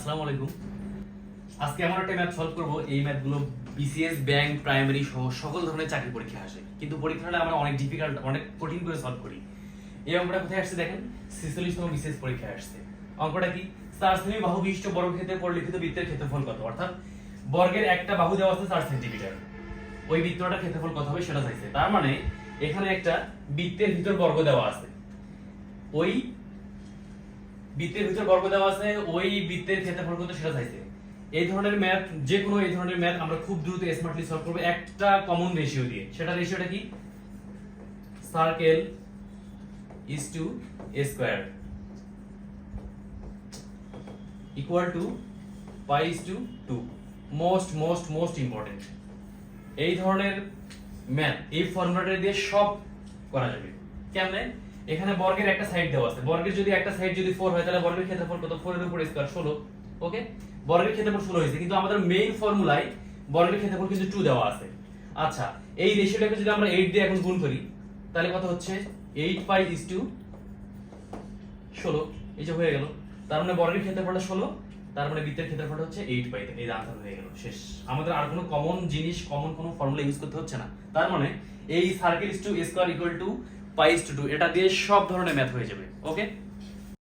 আসসালামু আলাইকুম। আজকে আমরা একটা ম্যাথ সলভ করব। এই ম্যাথগুলো বিসিএস, ব্যাংক, প্রাইমারি সহ সকল ধরনের চাকরি পরীক্ষা আসে, কিন্তু পরীক্ষাটা আমরা অনেক ডিফিকাল্ট, অনেক কঠিন করে সলভ করি। এই অঙ্কটা কোথায় আসছে দেখেন, 46তম বিসিএস পরীক্ষায় আসছে। অঙ্কটা কি? চার সেমি বাহু বিশিষ্ট বর্গক্ষেত্রে পরিলিখিত বৃত্তের ক্ষেত্রফল কত, অর্থাৎ বর্গের একটা বাহু দেওয়া আছে 4 সেন্টিমিটার, ওই বৃত্তটার ক্ষেত্রফল কত হবে সেটা চাইছে। তার মানে এখানে একটা বৃত্তের ভিতর বর্গ দেওয়া আছে, ওই বৃত্তের ভিতর বর্গ দেওয়া আছে, ওই বৃত্তের ক্ষেত্রফল কত সেটা চাইছে। এই ধরনের ম্যাথ, যে কোনো এই ধরনের ম্যাথ আমরা খুব দ্রুত স্মার্টলি সলভ করব একটা কমন রেশিও দিয়ে। সেটা রেশিওটা কি? Circle is to a square equal to pi is to 2। Most important এই ধরনের ম্যাথ এই ফর্মুলাটা দিয়ে সব করা যাবে। কেমনে? এখানে বর্গের একটা সাইড দেওয়া আছে, বর্গের যদি একটা সাইড যদি 4 হয় তাহলে বর্গের ক্ষেত্রফল কত? 4 এর উপর স্কয়ার 16। ওকে, বর্গের ক্ষেত্রফল 16 হয়েছে, কিন্তু আমাদের মেইন ফর্মুলায় বর্গের ক্ষেত্রফল কিন্তু 2 দেওয়া আছে। আচ্ছা, এই রেশিওটাকে যদি আমরা 8 দিয়ে এখন গুণ করি তাহলে কত হচ্ছে? 8 পাই ইজ টু 16। এই যে হয়ে গেল, তার মানে বর্গের ক্ষেত্রফলটা 16, তার মানে বৃত্তের ক্ষেত্রফলটা হচ্ছে 8 পাই। এই আনসার হয়ে গেল, শেষ। আমাদের আর কোনো কমন জিনিস, কমন কোনো ফর্মুলা ইউজ করতে হচ্ছে না। তার মানে এই circle is to square equal to pi is to 2, এটা দিয়ে সব ধরনের ম্যাথ হয়ে যাবে। ওকে।